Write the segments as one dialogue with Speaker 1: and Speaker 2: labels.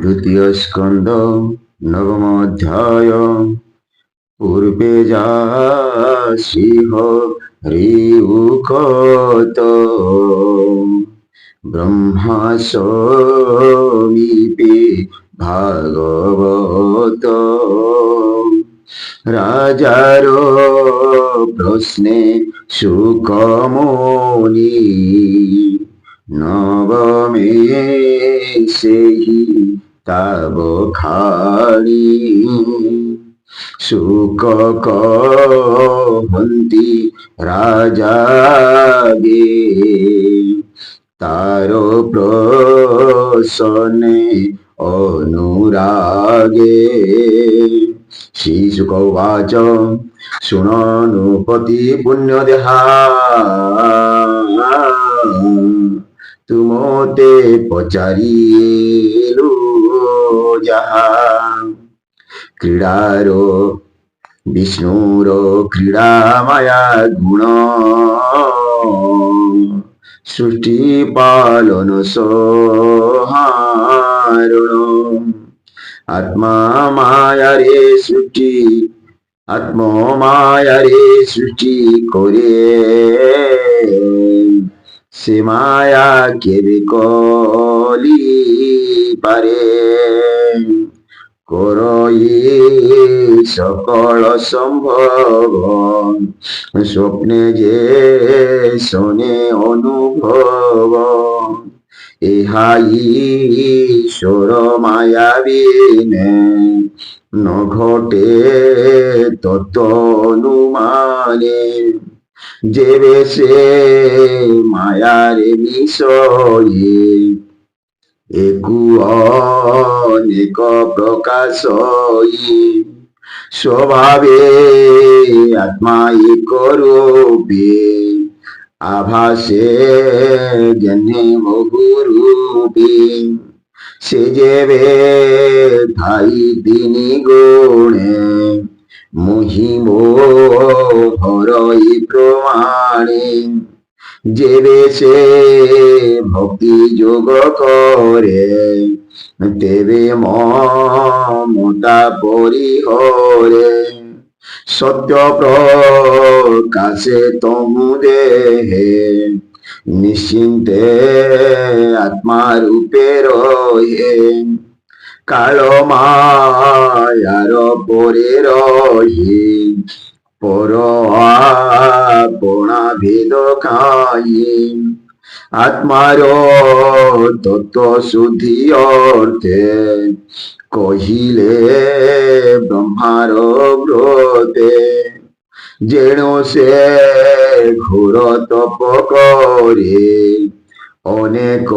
Speaker 1: দ্বিতীয় স্কন্ধ নবম অধ্যায়। পূর্বে যা সিংহ রিউকত ব্রহ্মা সমীপে ভাগবত রাজার প্রশ্নে সুকমনি নবমে সেই তাব খাড়ি সুক কহন্তি রাজাগে তার প্রসন্নে অনুরাগে। শ্রীশুক উবাচ শৃণুপতি পুণ্যদেহা তুমতে পচারিলু যাহা ক্রীড়ার বিষ্ণুর ক্রীড়া মায়া গুণ সৃষ্টি পালন সহারণ আত্মা মায়ারে সৃষ্টি আত্মমায়ারে সৃষ্টি করে সে মায়া কেবে কলি পারে করই সকল সম্ভব স্বপ্নে যে শোনে অনুভব ইহাই ঈশ্বর মায়া বিনে ন ঘটে তত্ত্ব অনুমানে যেবে সে মায়ারে বিষয়ে একু অনেক প্রকাশ স্বভাবে আত্মা এক রূপে আভাসে জন্যে বহু রূপে সে যেবে ঠাই তিনি গুণে মহিম হরই প্রমাণে যেবে সে ভক্তি যোগ করে তেবে মমতা পরিহরে সত্য প্রকাশে তমু দেহে নিশ্চিন্তে আত্মা রূপে রহে কাল মায়ার পরে রহি পর আপনা ভেদ খাই আত্মার তত্ত্ব শুদ্ধি অর্থে কহিলে ব্রহ্মার ব্রতে যেন সে ঘোর তপ করে অনেক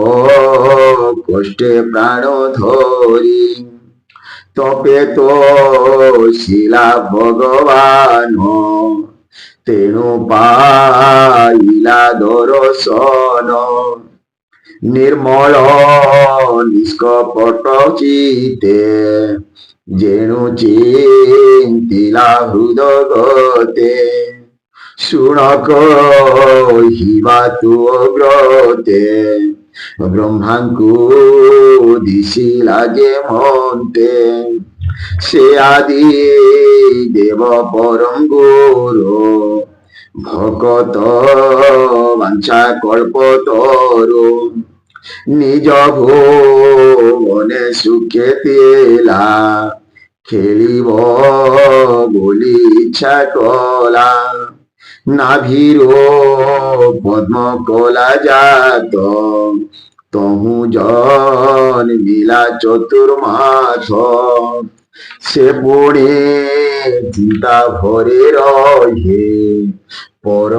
Speaker 1: কষ্টে প্রাণ ধরি তপে তো শিলা ভগবান তেণু পাইলা দর্শন নির্মল নিষ্কপট চিতে যেণু চিন্তিলা হৃদগতে শুণ কহিবা তু ব্রতে ব্রহ্মাঙ্কু দিশিলা যে মন্তে সে আদি দেব পরম গুরু ভকত বাঞ্ছা কল্পতরু নিজ ভুবনে সুখে তেলা খেলিব বলি ইচ্ছা কলা নাভির পদ্ম কলা জাত তহু জন মিলা চতুর্মাস সে পুণে চিন্তা ভরে রহে পর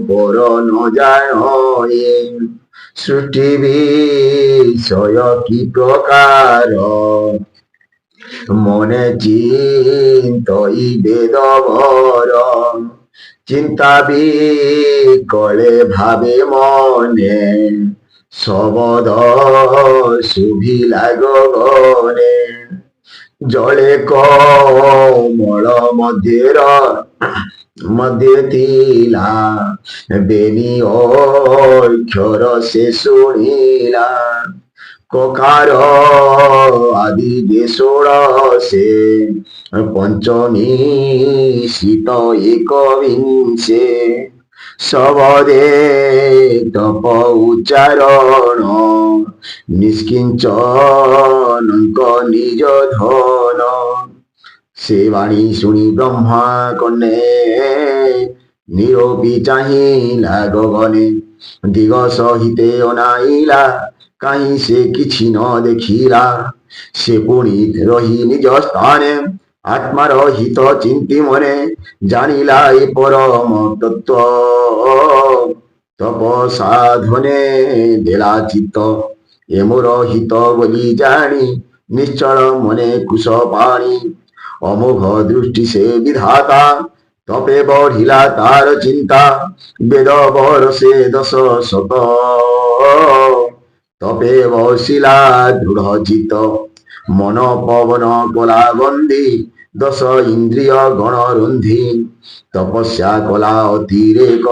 Speaker 1: পর ন জানে সৃষ্টি বিষয় কি প্রকার মনে চিন্তই বেদবর চিন্তা বিকলে ভাবে মনে শবদ শুভিলা গগনে জলে কমল মধ্যে তিলা বেনি অক্ষর সে শুনিলা ককার আদি যে ষোড়শে পঞ্চমী শীত একবিংশে সবদে তপ উচ্চারণ নিষ্কিঞ্চনଙ୍କ নিজ ধন। ସେ ବାଣୀ ଶୁଣି ବ୍ରହ୍ମା କନେ ନିରୋପି ଚାହିଁଲା ଗଗନେ। ଦିଗ ସହିତେ ଅନାଇଲା କାହିଁ ସେ କିଛି ନ ଦେଖିଲା। ସେ ପୁଣି ରହି ନିଜ ସ୍ଥାନେ ଆତ୍ମାର ହିତ ଚିନ୍ତି ମନେ। ଜାଣିଲା ଏ ପରମ ତତ୍ତ୍ୱ ତପ ସାଧନେ ଦେଲା ଚିତ୍ତ। ଏ ମୋର ହିତ ବୋଲି ଜାଣି ନିଶ୍ଚଳ ମନେ କୁଶ ପାଣି। অমোঘ দৃষ্টি সে বিধাতা তপে বঢ়িলা তার চিন্তা। বেদ বরসে 10 শত তপে বসিলা দৃঢ় চিত্ত। মন পবন কলা বন্দী 10 ইন্দ্রিয় গণ রুন্ধি। তপস্যা কলা অতিরেক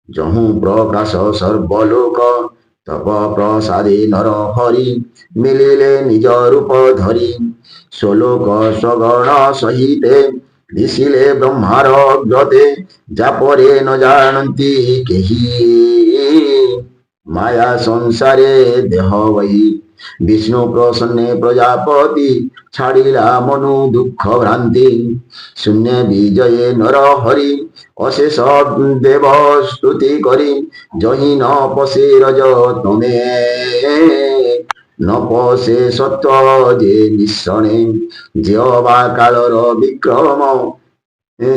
Speaker 1: যহু প্রকাশ সর্বলোক। তপ প্রসাদে নর হরি মিলিলে নিজ রূপ ধরি। ষোলোক সগণ সহিতে দিশিলে ব্রহ্মার ব্রতে। যা পরে ন জানନ୍ତି কেহি মায়া সংসারে দেহ বহি। বিষ্ণু প্রসন্নে প্রজাপতি ছাড়িলা মনু দুঃখ ভ্রান্তি। শূন্য বিজয়ে নর হরি অশেষ দেব স্তুতি করি। জহি ন পশে রজ তমে ন পশে সত্য যে মিশ্রণে। যে অবা কালর বিক্রম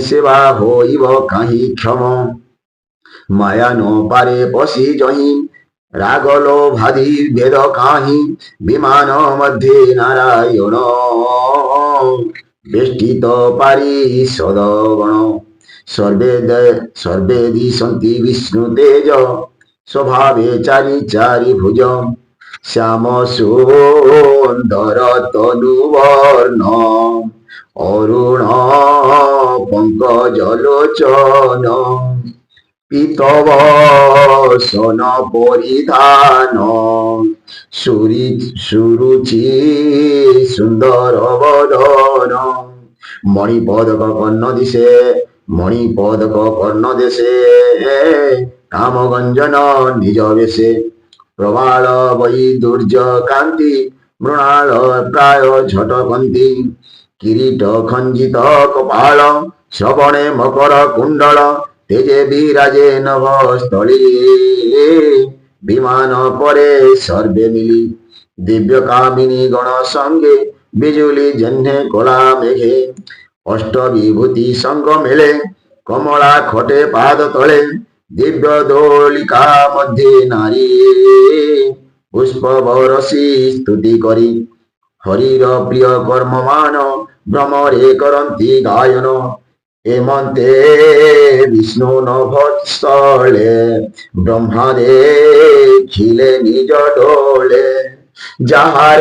Speaker 1: সেবা হইব কাহি ক্ষম। মায়া ন পারে পশি জহি রাগল ভাদি বেদ কাহি। বিমান মধ্যে নারায়ণ বেষ্টিত পারি সদগণ। সর্বে দিশন্তি বিষ্ণু তেজ স্বভাবে চারি চারি ভুজ। শ্যাম সুন্দর তনুবর্ণ অরুণ পঙ্কজলোচন। পীতবসন পরিধান সুরুচি সুন্দর বদন। মণিপদক কর্ণ দিশে মণিপদক কর্ণ দেশে। কামগঞ্জন নিজ বেশে প্রবাল বৈদুর্য কান্তি। মৃণাল প্রায় ঝটকন্তি। কিরীট খঞ্জিত কপাল শ্রবণে মকর কুণ্ডল। তেজে বিরাজে নভস্থলী বিমান পরে সর্বে মিলি। দিব্য কামিনী গণ সঙ্গে বিজুলি জহ্নে কলা মেঘে। অষ্ট বিভূতি সঙ্গ মেলে কমলা খটে পাদ তলে। দিব্য দোলিকা মধ্যে নারী পুষ্প বরসি স্তুতি করি। হরির প্রিয় কর্মমান ভ্রমরে করন্তি গায়ন। এমন্তে বিষ্ণু নভস্থলে ব্রহ্মা দেখিলে নিজ ডোলে। যাহার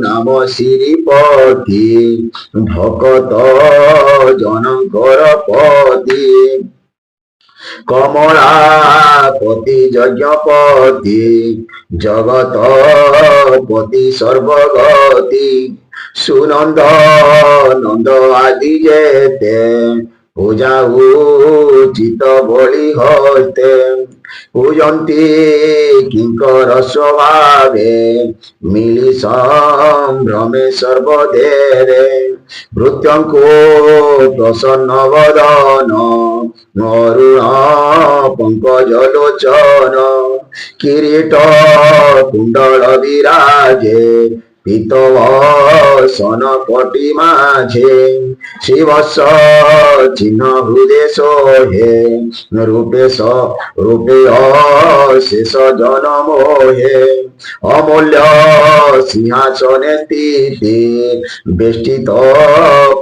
Speaker 1: নাম শ্রীপতি ভকত জনকর পতি। কমলাপতি যজ্ঞপতি জগতপতি সর্বগতি। সুনন্দ নন্দ আদি যেতে পূজা উচিত বলি হতে। পূজন্তি কিঙ্কর স্বভাবে মিলি সম্ভ্রমে সর্বদেবে। ভৃত্যঙ্কো প্রসন্ন বদন অরুণ পঙ্কজলোচন। কিরীট কুণ্ডল বিরাজে পীতবসন কটি মাঝে। শিবস্য চিহ্ন হৃদে সোহে রূপে অশেষ জনমোহে। অমূল্য সিংহাসনে স্থিতি বেষ্টিত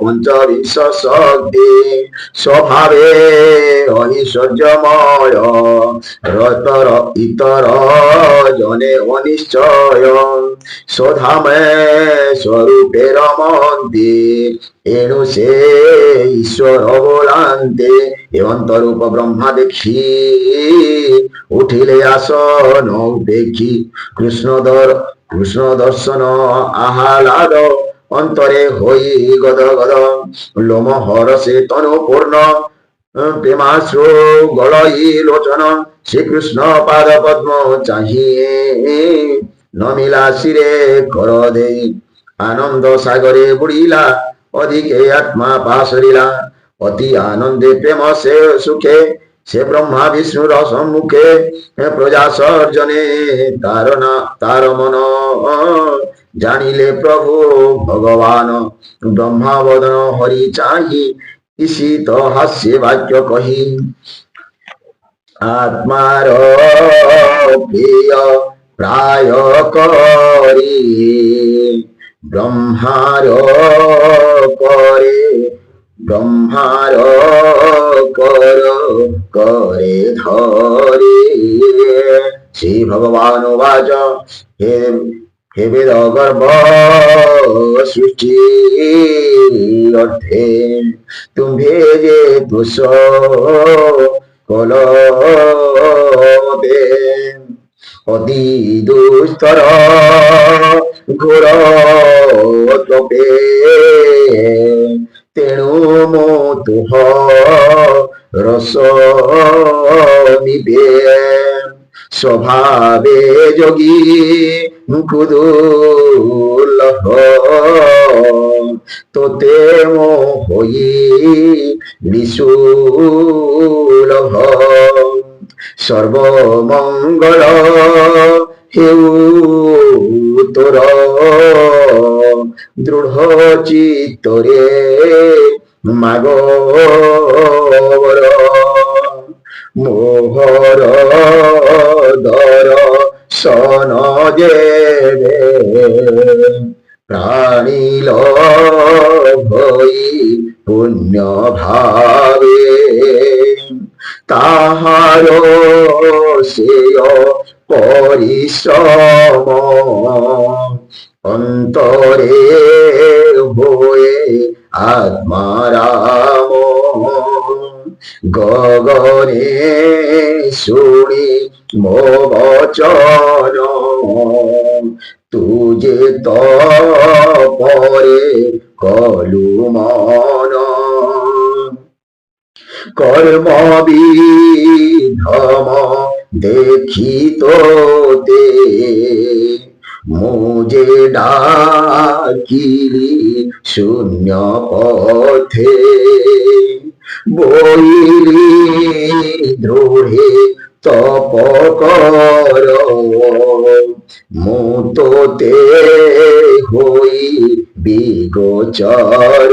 Speaker 1: পঞ্চবিংশ শক্তি। স্বভাবে ঐশ্বর্যময় রতর ইতর জনে অনিশ্চয়। সধামে স্বরূপে রমন্তে, এণু সে ঈশ্বর বলান্তে। অন্তরূপ ব্রহ্মা দেখি উঠিলে আসন উপেক্ষি, কৃষ্ণ দর্শন আহ্লাদ অন্তরে হই গদ গদ। লোম হরসে তনু পূর্ণ প্রেমাশ্রু গলই লোচন, শ্রীকৃষ্ণ পাদ পদ্ম চাহিয়ে নমিলা শিরে কর দেই। আনন্দ সাগরে বুড়িলা অধিকে আত্মা পাশরিলা, অতি আনন্দে প্রেম সে সুখে, সে ব্রহ্মা বিষ্ণুর সম্মুখে। প্রজা সর্জনে তার মন জানিলে প্রভু ভগবান। ব্রহ্মাবদন হরি চাহি ঈশিত হাস্যে বাক্য কহি, আত্মার প্রিয় প্রায় করি ব্রহ্মার করে, ব্রহ্মার কর করে ধরে। শ্রী ভগবান বাচ হে বেদ গর্ভ সৃষ্টি অর্থে, তুম্ভে যে তুষ কলবে অতি দুস্তর ঘোর তপে, তেণু তুহ রস নিবে। স্বভাবে যোগী কুদুল্লভ, তোতে হই বিশুলভ। সর্বমঙ্গল হেউ তোর, দৃঢ় চিত্তরে মাগ মোহর দর্শন দেবে, প্রাণীল ভই পুণ্য ভাবে। তাহার সেয় পরিশ্রম অন্তরে হয়ে আত্মারাম। গগনে শুনি মো বচন, তুজে তপরে কলু মন। কর্ম বিধম দেখি তোতে, মুজে ডাকিলি শূন্য পথে। বইলি দ্রোহে তপ কর, মুতোতে হই বিগোচর।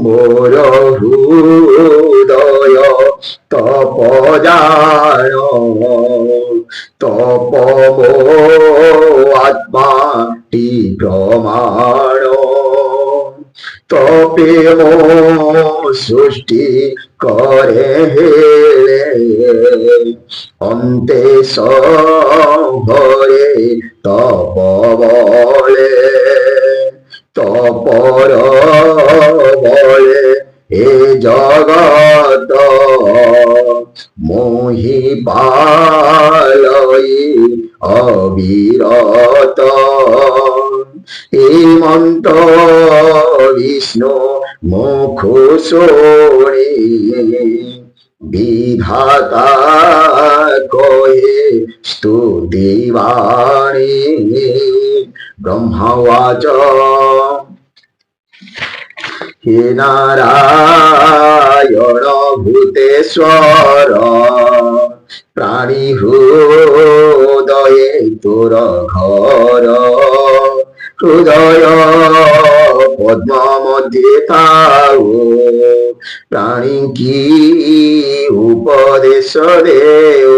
Speaker 1: মোর হৃদয় তপ জান, তপ মো আত্মা টি প্রমাণ। তপে মো সৃষ্টি করে হেলে, অন্তে সভরে তপ বলে। তপর বলে এ জগত, মোহি পালই অবিরত। এই মন্ত্র বিষ্ণু মুখ শুনি, বিধাতা কহে স্তুতি বাণী। ব্রহ্মবাচ হে নারায়ণ ভূতেশ্বর, প্রাণী হৃদয়ে তোর ঘর। হৃদয় পদ্ম মধ্যে তাও, প্রাণী কি উপদেশ দেও।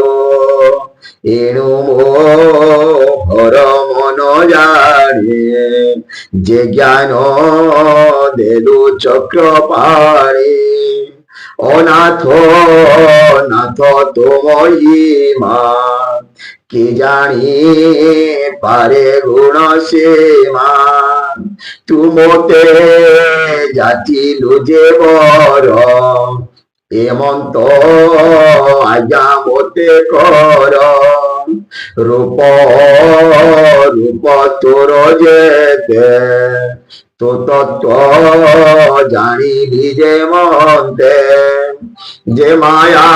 Speaker 1: এণু মোহর মন জানে, যে জ্ঞান দেলু চক্র পারে। অনাথ নাথ তো মহিমা, কে জানি পারে গুণ সীমা তুমতে যাচিলু যে বর এমন্ত আজ্ঞা মতে কর রূপ রূপ তোর যেতে তো তত্ত্ব জানিবি যে মন্তে যে মায়া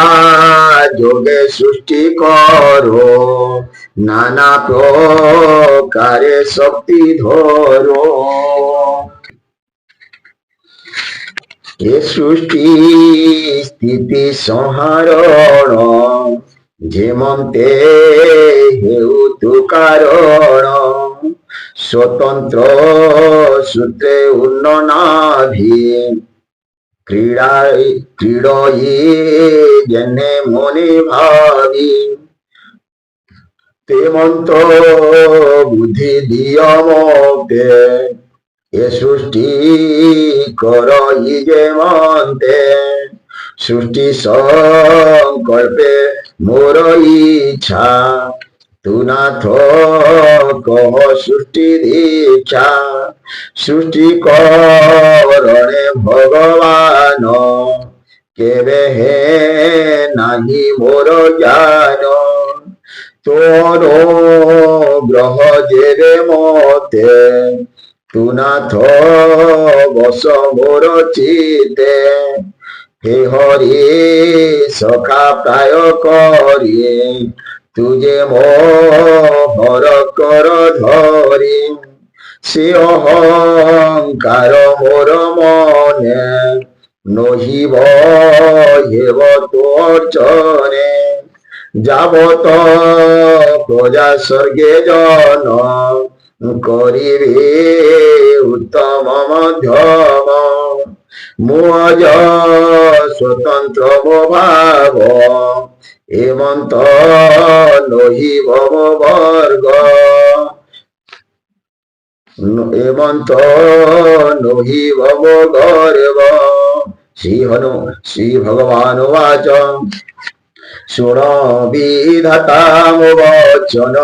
Speaker 1: যোগে সৃষ্টি করো নানা প্রকারে শক্তি ধরো এ সৃষ্টি স্থিতি সংহারণ যেমন্তে হেউ তু কারণ স্বতন্ত্র সূত্রে উন্ননাভি ক্রীড়য়ী জেনে মনে ভাবি তেমন্ত বুদ্ধি দিয় মতে এ সৃষ্টি করই যে মন্তে সৃষ্টি সংকল্পে মোর ইচ্ছা তু নাথ কহ সৃষ্টি দীক্ষা সৃষ্টি করণে ভগবান কেবে হে নাহি মোর জ্ঞান তোর গ্রহ যেবে মতে তু নাথ বস মোর চিতে হে হরি সখা প্রায় করি তুজে মোহর কর ধরি সে অহংকার মোর মনে নহিব হেব তোর চরণে যাবত প্রজা স্বর্গে জন করিবে উত্তম মধ্যম মুজ স্বতন্ত্র ভাব এমন্ত নহিব বর্গ এমন্ত নহিব গর্ব শ্রী ভগবান বাচ শুণ বিধাতা বচন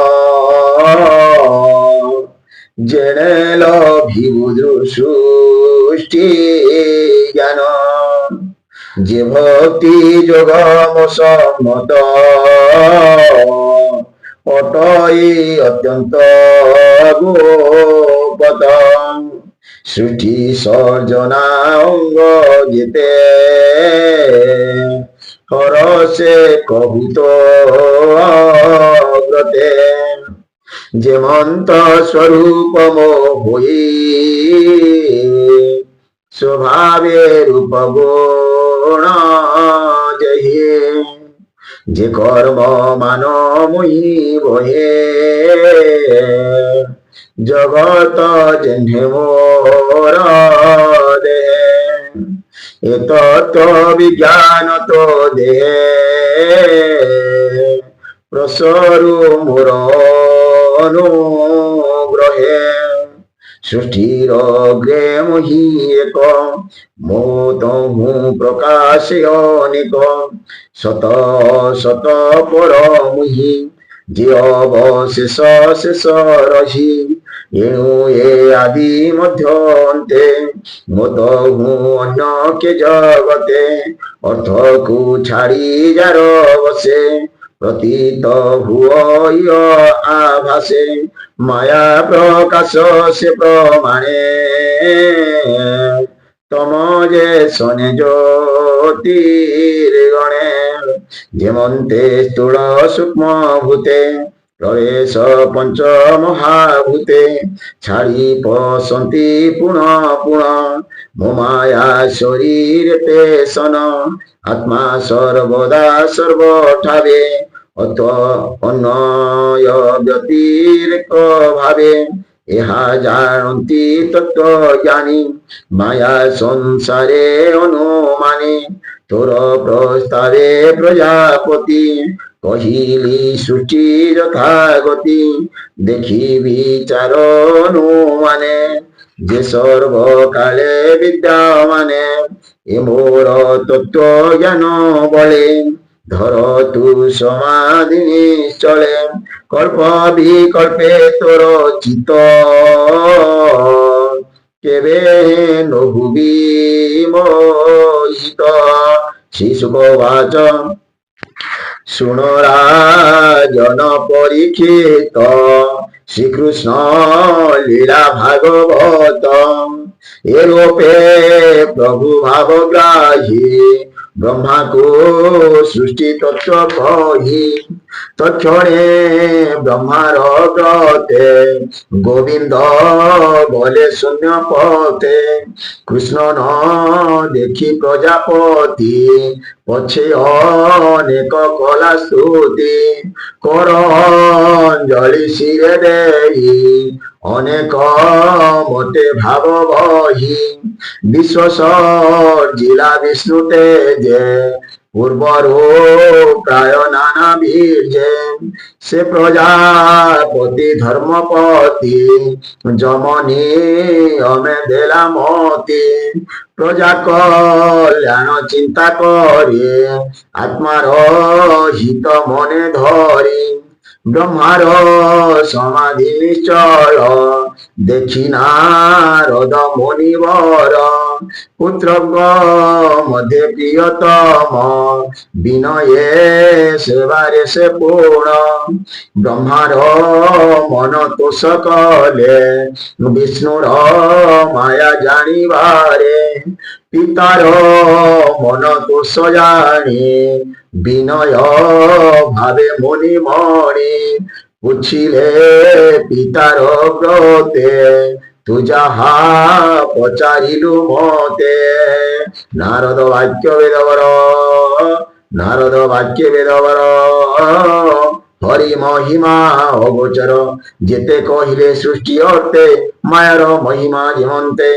Speaker 1: জেনে লভিবু সৃষ্টি জ্ঞান যে ভক্তি যোগম সম্মত অটই অত্যন্ত গোপত সৃষ্টি সর্জনা অঙ্গ যেতে হরসে কহুত অগ্রতে যেমন্ত স্বরূপ হই স্বভাবে রূপ গুণ জহে যে কর্ম মানময়ী বহে জগত জেনে মোর দেহে এ তত্ত্ব বিজ্ঞান তো দেহে প্রসরু মোর অনুগ্রহে সৃষ্টির অগ্রে মহি এক মো তহু প্রকাশে অনেক শত শত পর মুহি যে অবশেষ শেষ রহি এণু এ আদি মধ্য অন্তে মত হু অন্য কে জগতে অর্থকু ছাড়ি যার বসে প্রতীত ভুয় আভাসে মায়া প্রকাশ সে প্রমাণে তম যে শনে জ্যোতির গণে যেমন্তে স্থূল সূক্ষ্ম ভূতে প্রবেশ পঞ্চ মহাভূতে ছাড়ি পশন্তি পুণ পুণ মো মায়া শরীরে সন আত্মা সর্বদা সর্বঠাবে অত অন্যয় ব্যতিরেক ভাবে ইহা জানন্তি তত্ত্ব জ্ঞানী মায়া সংসারে অনুমানে তোর প্রস্তাবে প্রজাপতি কহিলি সূচি যথাগতি দেখি বিচার অনুমানে যে সর্বকালে বিদ্যমানে এ মোর তত্ত্ব জ্ঞান বলে ধরতু সমাধি নিশ্চলে কল্প বিকল্পে তোর চিত কেবে নভুবি মোহিত। শ্রীশুকবাচ শুণ রাজন পরীক্ষিত শ্রীকৃষ্ণ লীলা ভাগবত এরূপে প্রভু ভাবগ্রাহী ব্রহ্মাকু সৃষ্টি তত্ত্ব কহি তৎক্ষণে ব্রহ্মার ব্রতে গোবিন্দ বলে শূন্য পথে কৃষ্ণ ন দেখি প্রজাপতি পছে অনেক কলা স্তুতি কর অঞ্জলি শিরে দেই অনেক মতে ভাব বহি বিশ্বসর্জিলা বিষ্ণুতে যে পূর্বরূ প্রায় নানা বীর্যে সে প্রজাপতি ধর্মপতি যমনী অমে দেলা মতি প্রজা কল্যাণ চিন্তা করে আত্মার হিত মনে ধরি ব্রহ্মার সমাধি নিশ্চল দেখি নারদ মুনিবর পুত্র মধ্যে প্রিয়তম বিনয়ে সেবারে সে পূর্ণ ব্রহ্মার মন তোষ কলে বিষ্ণুর মায়া জানিবারে পিতার মন তোষ জানি বিনয় ভাবে মনি মণি পুছিলে পিতার ব্রতে তু যাহা পচারিলু মতে নারদ বাক্য বেদবর নারদ বাক্য বেদবর হরি মহিমা অগোচর যেতে কহিলে সৃষ্টি অর্থে মায়ার মহিমা জীবন্তে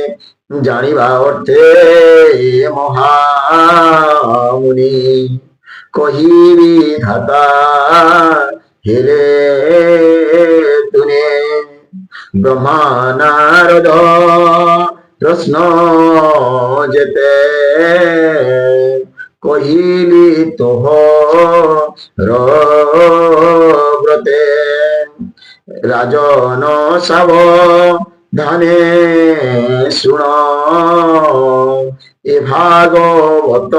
Speaker 1: জানিবা অর্থে মহামুনি কহিবি ধাতা হেলে তুনে ব্রহ্মা নারদ প্রশ্ন যেতে কহিলি তোহ ব্রতে রাজন সাব ধানে শুণ এ ভাগবত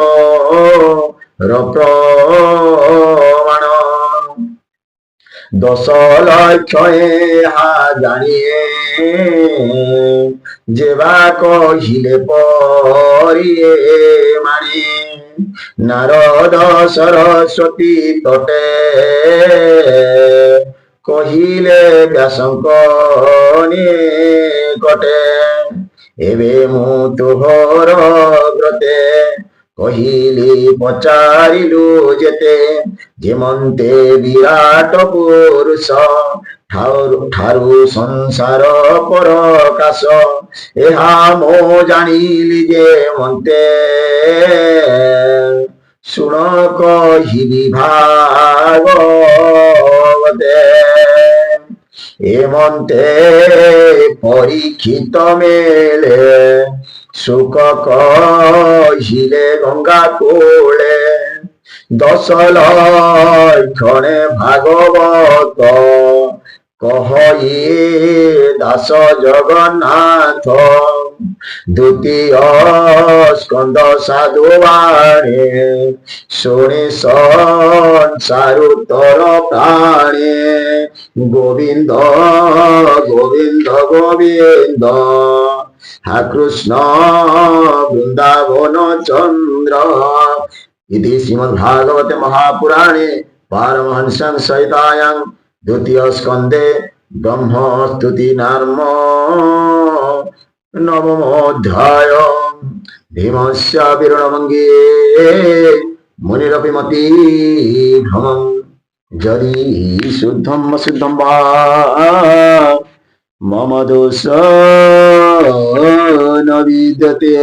Speaker 1: প্রমাণ দশ লক্ষ হা জানিয়ে যেবা কহিলে পরিয়ে মানি নারদ সরস্বতী তটে কহিলে ব্যাসঙ্ক নিকটে এবে মু তোহর ব্রতে কহিলি পচারিলু যেতে যেমন্তে বিরাট পুরুষ ঠারু সংসার পরকাশ এহা মো জানিলি যে মন্তে শুণ কহিলি ভাগবতে এমন্তে পরীক্ষিত মেলে সুখ কহিলে গঙ্গা কোলে দশ লক্ষণে ভাগবত কহি দাস জগন্নাথ দ্বিতীয় স্কন্দ সাধু বাণী শুনি সংসারু তর প্রাণী গোবিন্দ গোবিন্দ গোবিন্দ হা কৃষ্ণ বৃন্দাবন চন্দ্র ইতি শ্রীমদ্ভাগবতে মহাপুরাণে পারমহংস্যাং সহিতায়াং দ্বিতীয় স্কন্ধে ব্রহ্মস্তুতি নাম নবমোऽধ্যায় ভীমস্য বিরণভঙ্গে মুনিরপি মতি ভ্রমং যদি শুদ্ধম অশুদ্ধম বা মম দোষ ন বিদ্যতে।